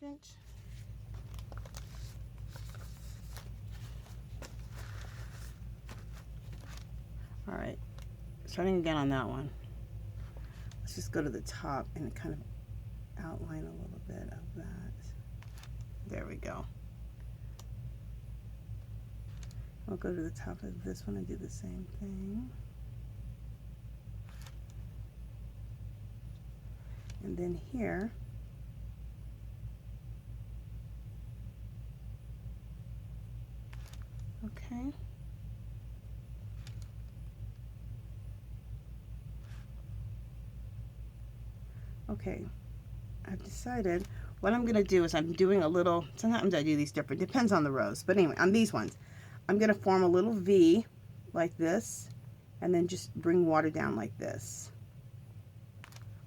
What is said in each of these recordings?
second. All right, starting again on that one. Let's just go to the top and kind of outline a little bit of that. There we go. I'll go to the top of this one and do the same thing. And then here, okay. Okay, I've decided what I'm going to do is I'm doing a little, sometimes I do these different, depends on the rows, but anyway, on these ones, I'm going to form a little V like this, and then just bring water down like this,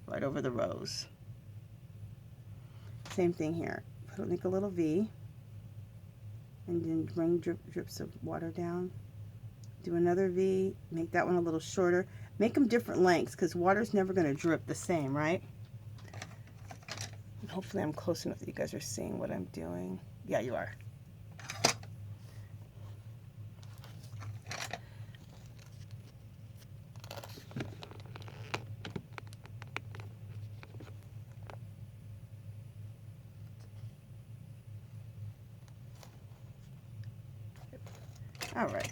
right over the rows. Same thing here, make a little V, and then bring drips of water down. Do another V, make that one a little shorter. Make them different lengths, because water's never going to drip the same, right? Hopefully I'm close enough that you guys are seeing what I'm doing. Yeah, you are. All right.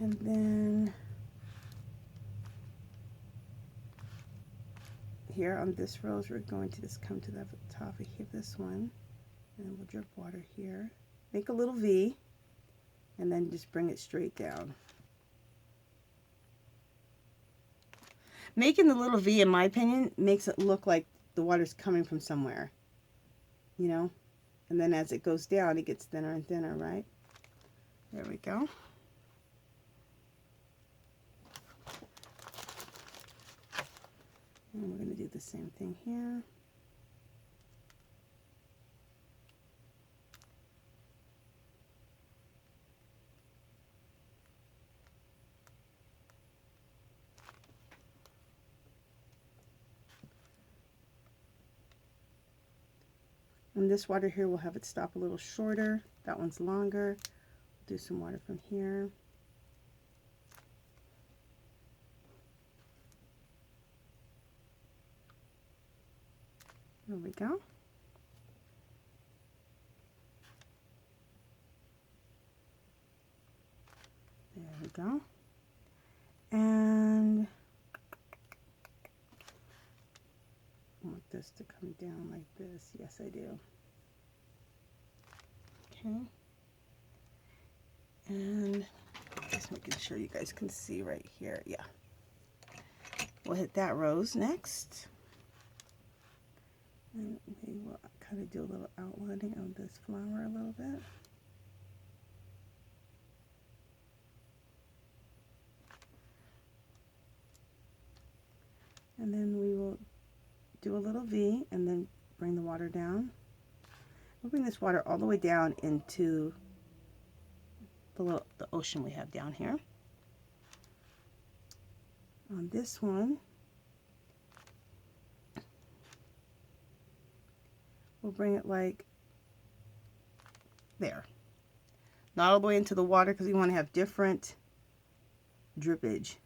And then here on this rose, we're going to just come to the top of here, this one, and we'll drip water here. Make a little V, and then just bring it straight down. Making the little V, in my opinion, makes it look like the water's coming from somewhere, you know? And then as it goes down, it gets thinner and thinner, right? There we go. And we're going to do the same thing here. And this water here, we'll have it stop a little shorter. That one's longer. Do some water from here. There we go. There we go. And I want this to come down like this. Yes, I do. Okay. And just making sure you guys can see right here. Yeah. We'll hit that rose next. And maybe we'll kind of do a little outlining of this flower a little bit. And then we will do a little V and then bring the water down. We'll bring this water all the way down into the ocean we have down here. On this one, we'll bring it like there. Not all the way into the water because we want to have different drippage,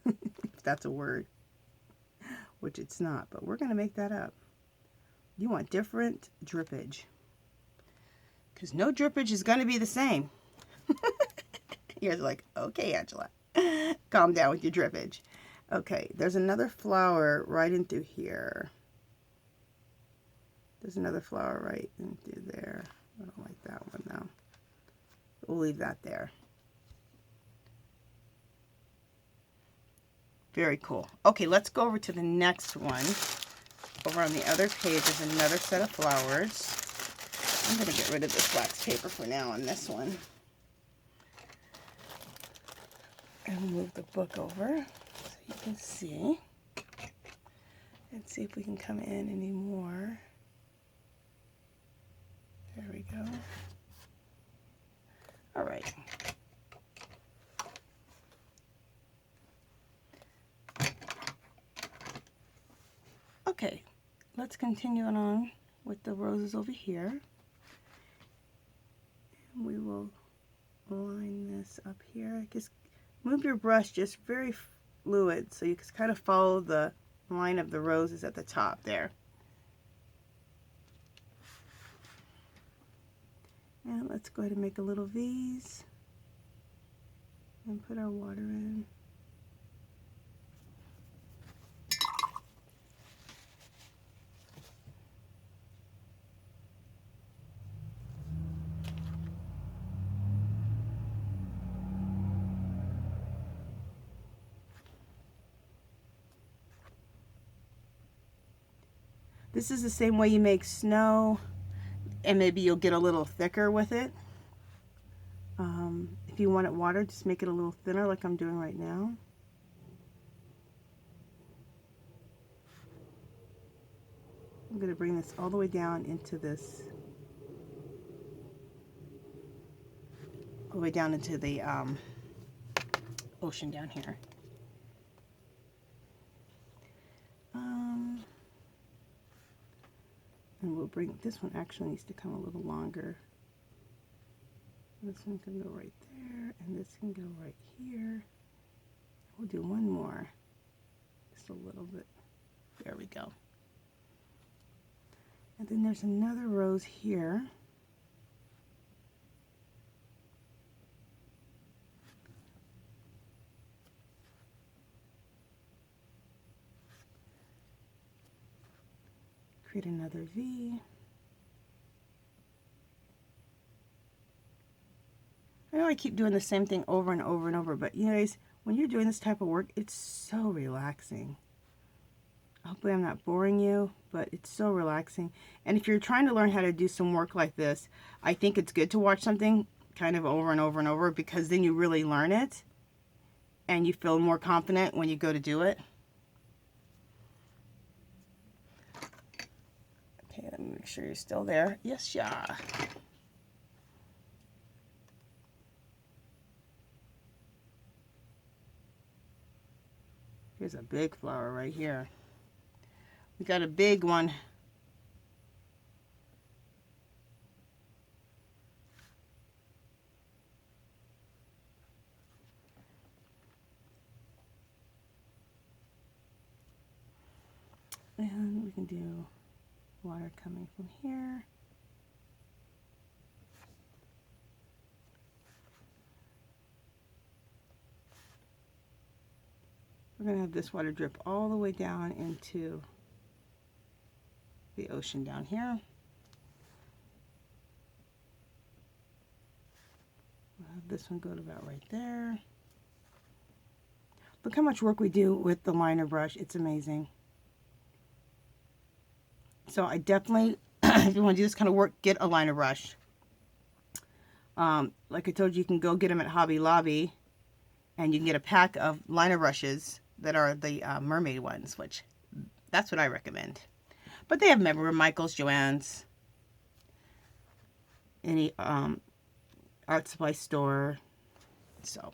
if that's a word, which it's not, but we're going to make that up. You want different drippage because no drippage is going to be the same. You're like, okay, Angela, calm down with your drippage. Okay, there's another flower right in through here. There's another flower right in through there. I don't like that one though. We'll leave that there. Very cool. Okay, let's go over to the next one. Over on the other page is another set of flowers. I'm going to get rid of this wax paper for now on this one. And move the book over so you can see. And see if we can come in any more. There we go. All right. Okay, let's continue on with the roses over here. We will line this up here. Just move your brush just very fluid so you can kind of follow the line of the roses at the top there. And let's go ahead and make a little V's and put our water in. This is the same way you make snow, and maybe you'll get a little thicker with it. If you want it water, just make it a little thinner like I'm doing right now. I'm going to bring this all the way down into this, all the way down into the ocean down here. And we'll bring, this one actually needs to come a little longer. This one can go right there, and this can go right here. We'll do one more, just a little bit. There we go. And then there's another rose here. Create another V. I know I keep doing the same thing over and over and over, but you guys, when you're doing this type of work, it's so relaxing. Hopefully I'm not boring you, but it's so relaxing. And if you're trying to learn how to do some work like this, I think it's good to watch something kind of over and over and over, because then you really learn it and you feel more confident when you go to do it. Okay, let me make sure you're still there. Yes, yeah. Here's a big flower right here. We got a big one. And we can do water coming from here. We're going to have this water drip all the way down into the ocean down here. We'll have this one go to about right there. Look how much work we do with the liner brush. It's amazing. So I definitely, if you want to do this kind of work, get a liner brush. Like I told you, you can go get them at Hobby Lobby, and you can get a pack of liner brushes that are the mermaid ones, which that's what I recommend. But they have them everywhere, Michael's, Joann's, any art supply store. So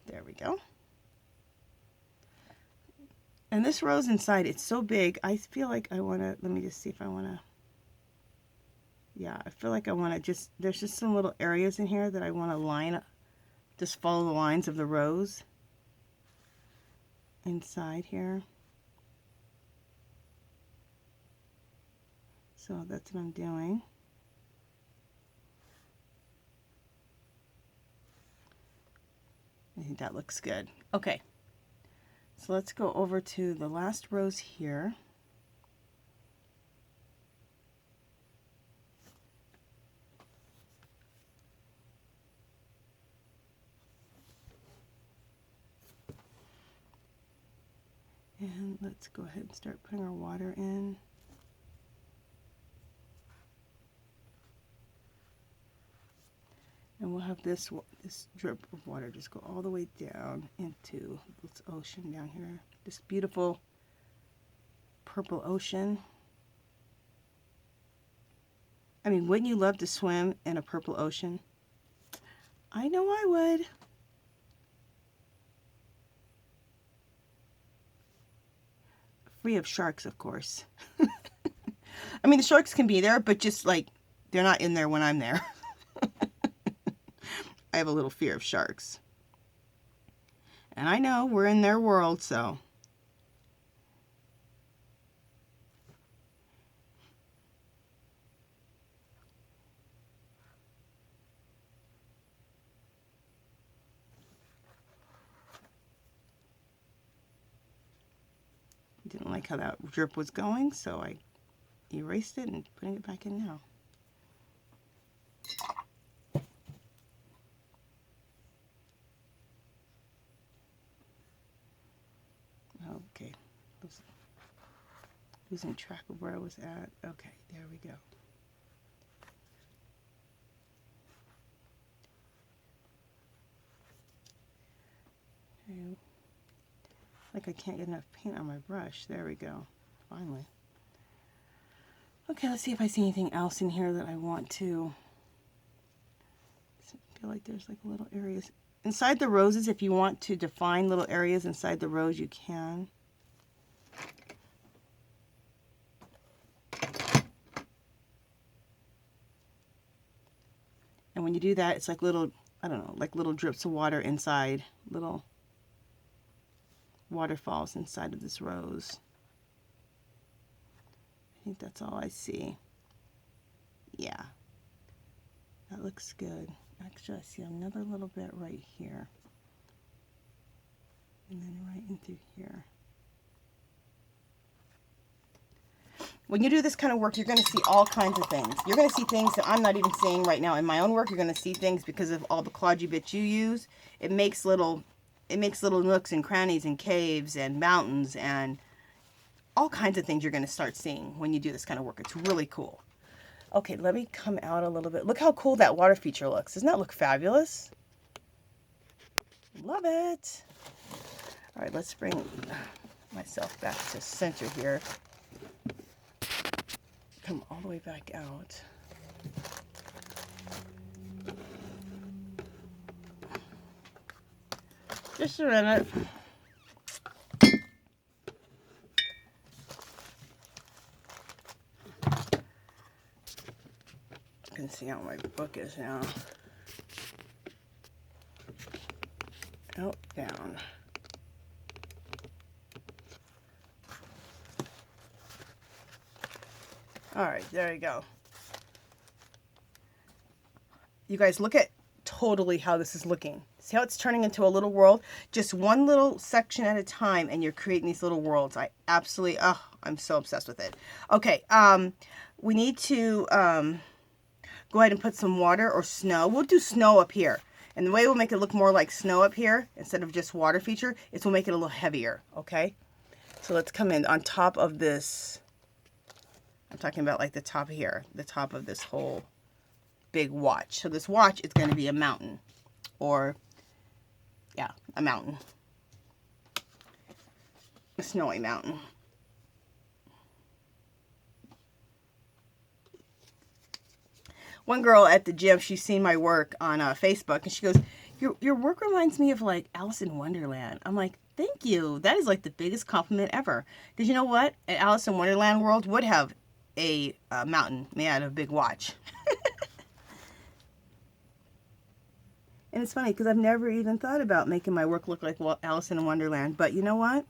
there we go. And this rose inside, it's so big, I feel like I want to, let me just see if I want to, yeah, I feel like I want to just, there's just some little areas in here that I want to line up, just follow the lines of the rose inside here. So that's what I'm doing. I think that looks good. Okay, so let's go over to the last rose here. And let's go ahead and start putting our water in. And we'll have this drip of water just go all the way down into this ocean down here. This beautiful purple ocean. I mean, wouldn't you love to swim in a purple ocean? I know I would. free of sharks, of course. I mean, the sharks can be there, but just like, they're not in there when I'm there. I have a little fear of sharks. And I know we're in their world, so. Didn't like how that drip was going, so I erased it and putting it back in now. Okay, losing track of where I was at. Okay, there we go. Okay. Like I can't get enough paint on my brush. There we go. Finally. Okay, let's see if I see anything else in here that I want to. I feel like there's like little areas. Inside the roses, if you want to define little areas inside the rose, you can. And when you do that, it's like little, I don't know, like little drips of water inside, little waterfalls inside of this rose. I think that's all I see. Yeah, that looks good. Actually, I see another little bit right here. And then right in through here. When you do this kind of work, you're going to see all kinds of things. You're going to see things that I'm not even seeing right now in my own work. You're going to see things because of all the collage bits you use. It makes little nooks and crannies and caves and mountains and all kinds of things you're going to start seeing when you do this kind of work. It's really cool. Okay, let me come out a little bit. Look how cool that water feature looks. Doesn't that look fabulous? Love it. All right, let's bring myself back to center here. Come all the way back out. Just a minute. You can see how my book is now. Out, down. All right, there you go. You guys, look at totally how this is looking. See how it's turning into a little world? Just one little section at a time, and you're creating these little worlds. I absolutely, oh, I'm so obsessed with it. Okay, we need to go ahead and put some water or snow. We'll do snow up here. And the way we'll make it look more like snow up here, instead of just water feature, is we'll make it a little heavier, okay? So let's come in on top of this. I'm talking about like the top here, the top of this whole big watch. So this watch is going to be a mountain, or yeah, a mountain, a snowy mountain. One girl at the gym, she's seen my work on Facebook, and she goes, your work reminds me of like Alice in Wonderland. I'm like, thank you. That is like the biggest compliment ever. Because you know what? An Alice in Wonderland world would have a mountain made out of a big watch. And it's funny because I've never even thought about making my work look like Alice in Wonderland. But you know what?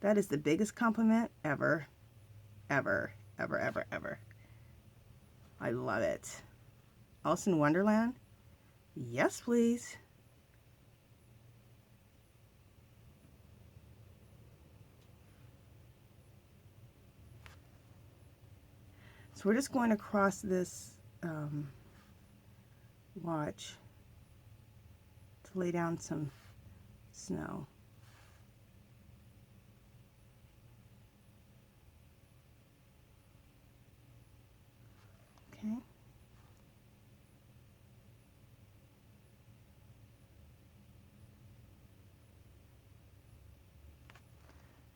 That is the biggest compliment ever, ever, ever, ever, ever. I love it. Alice in Wonderland? Yes, please. So we're just going across this watch to lay down some snow. Okay.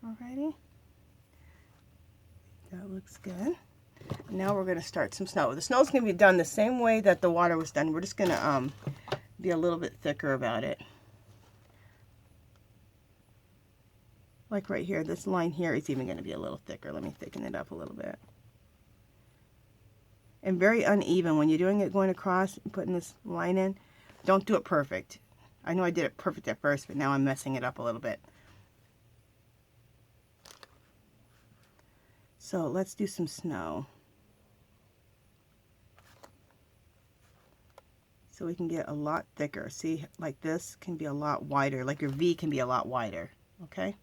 Alrighty. That looks good. Now we're going to start some snow. The snow's going to be done the same way that the water was done. We're just going to be a little bit thicker about it. Like right here, this line here is even going to be a little thicker. Let me thicken it up a little bit. And very uneven when you're doing it, going across and putting this line in. Don't do it perfect. I know I did it perfect at first, but now I'm messing it up a little bit. So let's do some snow. So we can get a lot thicker. See, like this can be a lot wider. Like your V can be a lot wider. Okay?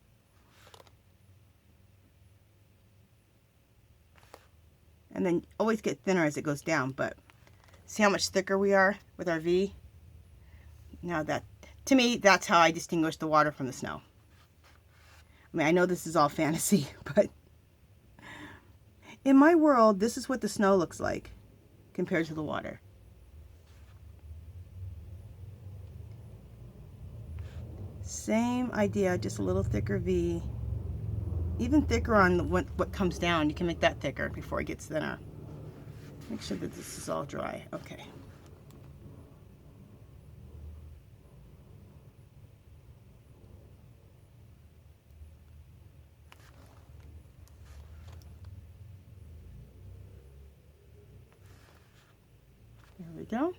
And then always get thinner as it goes down, but see how much thicker we are with our V? Now that, to me, that's how I distinguish the water from the snow. I mean, I know this is all fantasy, but in my world, this is what the snow looks like compared to the water. Same idea, just a little thicker V. Even thicker on what comes down. You can make that thicker before it gets thinner. Make sure that this is all dry. Okay. There we go.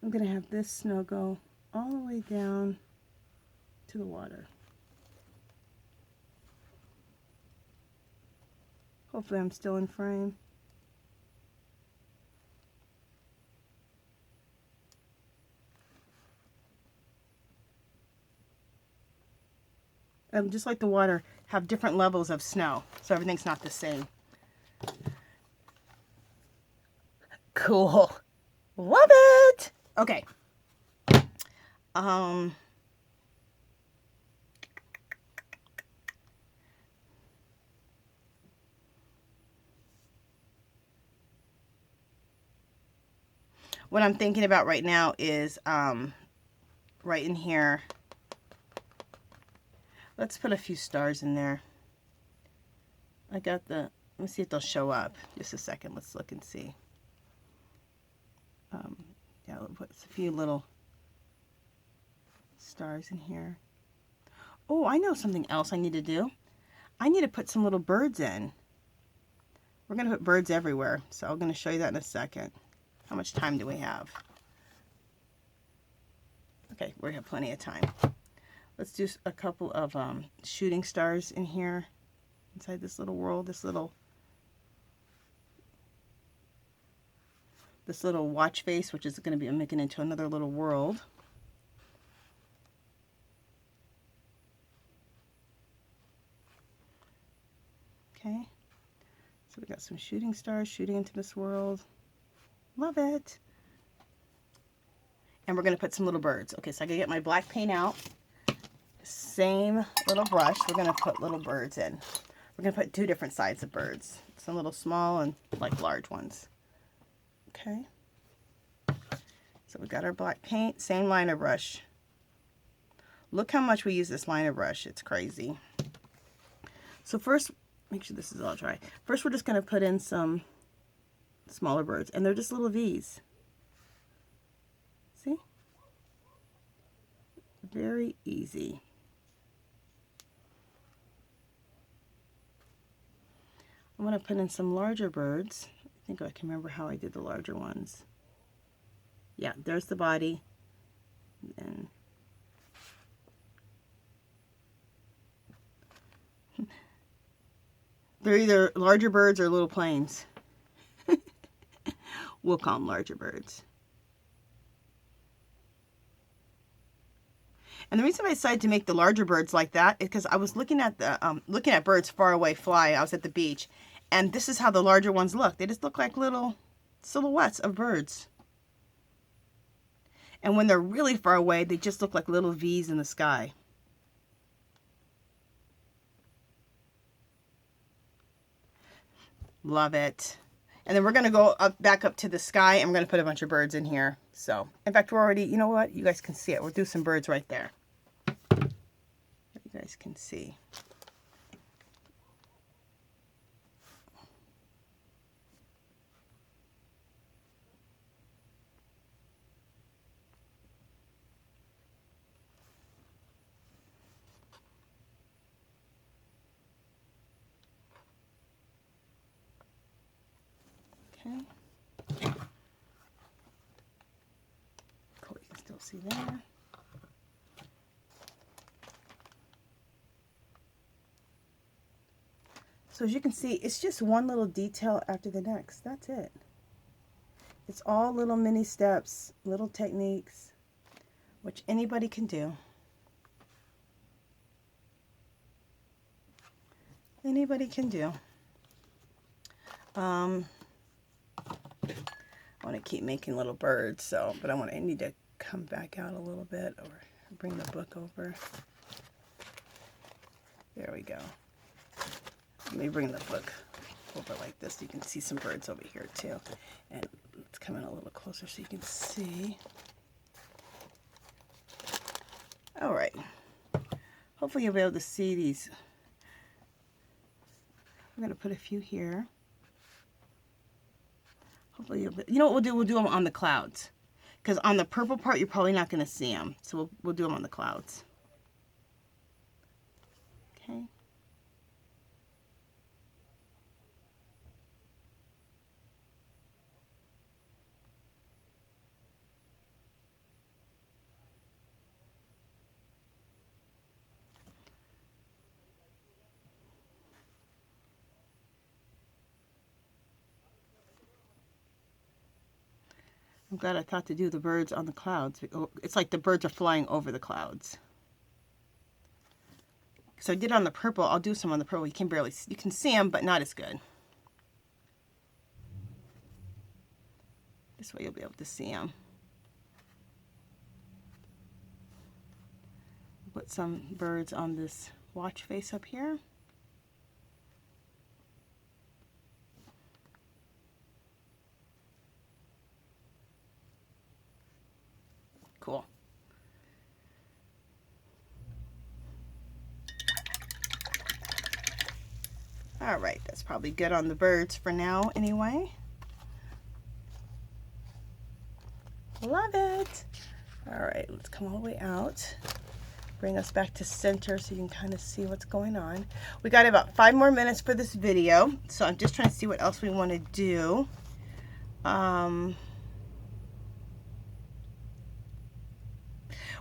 I'm going to have this snow go all the way down to the water. Hopefully I'm still in frame. Just like the water, have different levels of snow, so everything's not the same. Cool. Love it! Okay. What I'm thinking about right now is right in here. Let's put a few stars in there. I got the, let me see if they'll show up. Just a second, let's look and see. Yeah, we'll put a few little stars in here. Oh, I know something else I need to do. I need to put some little birds in. We're going to put birds everywhere, so I'm going to show you that in a second. How much time do we have? Okay, we have plenty of time. Let's do a couple of shooting stars in here, inside this little world, this little watch face, which is going to be making into another little world. Okay, so we got some shooting stars shooting into this world. Love it. And we're going to put some little birds. Okay, so I can get my black paint out. Same little brush. We're going to put little birds in. We're going to put two different sides of birds. Some little small and like large ones. Okay. So we got our black paint. Same liner brush. Look how much we use this liner brush. It's crazy. So first, make sure this is all dry. First, we're just going to put in some smaller birds. And they're just little V's. See? Very easy. I'm going to put in some larger birds. I think I can remember how I did the larger ones. Yeah, there's the body. And they're either larger birds or little planes. We'll call them larger birds. And the reason I decided to make the larger birds like that is because I was looking at birds far away fly. I was at the beach, and this is how the larger ones look. They just look like little silhouettes of birds. And when they're really far away, they just look like little V's in the sky. Love it. And then we're going to go back up to the sky, and we're going to put a bunch of birds in here. So, in fact, we're already, you know what? You guys can see it. We'll do some birds right there. You guys can see. See there? So as you can see, it's just one little detail after the next. That's it. It's all little mini steps, little techniques, which anybody can do. Anybody can do. I want to keep making little birds, so, but I need to come back out a little bit or bring the book over. There we go. Let me bring the book over like this so you can see some birds over here too. And let's come in a little closer so you can see. All right. Hopefully you'll be able to see these. I'm going to put a few here. Hopefully you'll be, you know what we'll do? We'll do them on the clouds. Because on the purple part, you're probably not going to see them. So we'll do them on the clouds. Okay. I'm glad I thought to do the birds on the clouds. It's like the birds are flying over the clouds. So I did on the purple. I'll do some on the purple. You can see them, but not as good. This way you'll be able to see them. Put some birds on this watch face up here. Cool. All right, that's probably good on the birds for now anyway. Love it. All right, let's come all the way out. Bring us back to center so you can kind of see what's going on. We got about 5 more minutes for this video, so I'm just trying to see what else we want to do.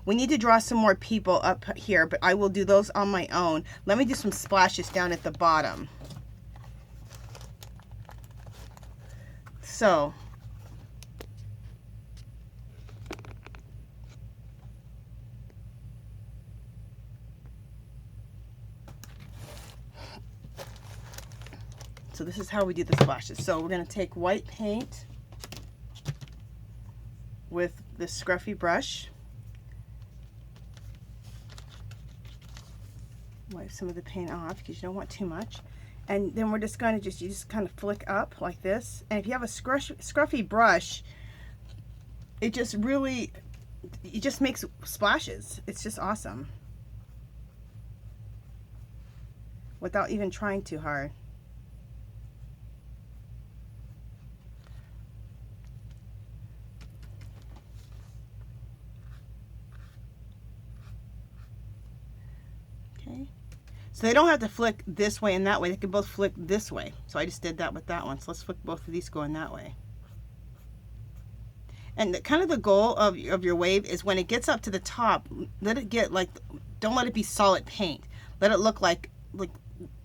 We need to draw some more people up here, but I will do those on my own. Let me do some splashes down at the bottom. So, this is how we do the splashes. So we're going to take white paint with this scruffy brush. Wipe some of the paint off because you don't want too much. And then we're just going to you just kind of flick up like this. And if you have a scruffy brush, it just makes splashes. It's just awesome. Without even trying too hard. Okay. So they don't have to flick this way and that way. They can both flick this way. So I just did that with that one. So let's flick both of these going that way. And kind of the goal of your wave is when it gets up to the top, let it get like, don't let it be solid paint. Let it look like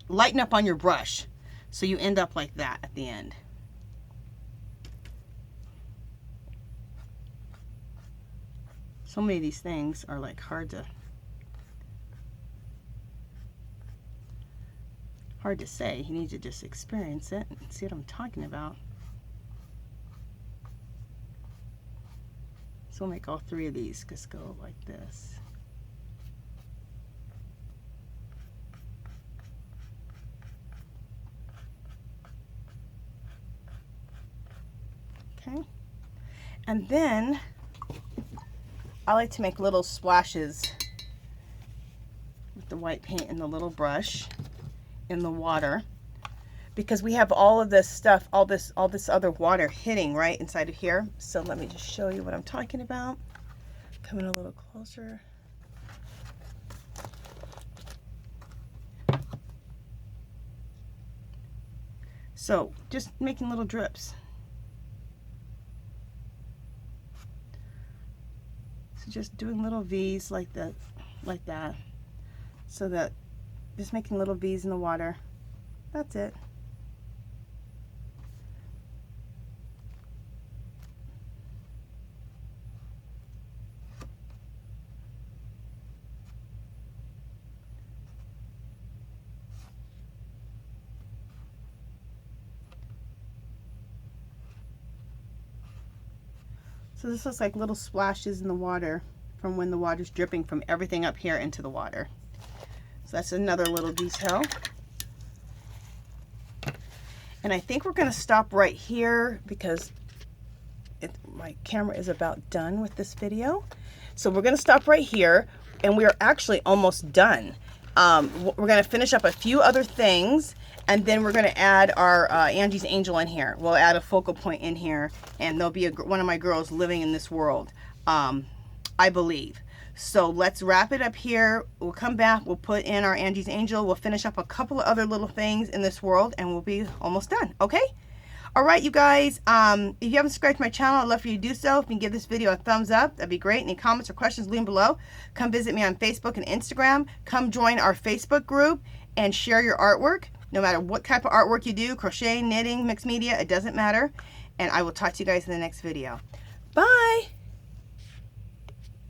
lighten up on your brush. So you end up like that at the end. So many of these things are like hard to say. You need to just experience it and see what I'm talking about. So we'll make all 3 of these just go like this. Okay. And then I like to make little splashes with the white paint and the little brush in the water, because we have all of this stuff, all this other water hitting right inside of here. So let me just show you what I'm talking about. Come in a little closer. So just making little drips. So just doing little V's like that. So that, just making little V's in the water. That's it. So this looks like little splashes in the water from when the water's dripping from everything up here into the water. So that's another little detail. And I think we're going to stop right here because my camera is about done with this video. So we're going to stop right here, and we are actually almost done. We're going to finish up a few other things, and then we're going to add our Angie's Angel in here. We'll add a focal point in here, and there'll be one of my girls living in this world, I believe. So let's wrap it up here. We'll come back, we'll put in our Angie's Angel, we'll finish up a couple of other little things in this world, and we'll be almost done, okay? All right, you guys, if you haven't subscribed to my channel, I'd love for you to do so. If you can give this video a thumbs up, that'd be great. Any comments or questions, leave them below. Come visit me on Facebook and Instagram. Come join our Facebook group and share your artwork. No matter what type of artwork you do, crochet, knitting, mixed media, it doesn't matter. And I will talk to you guys in the next video. Bye.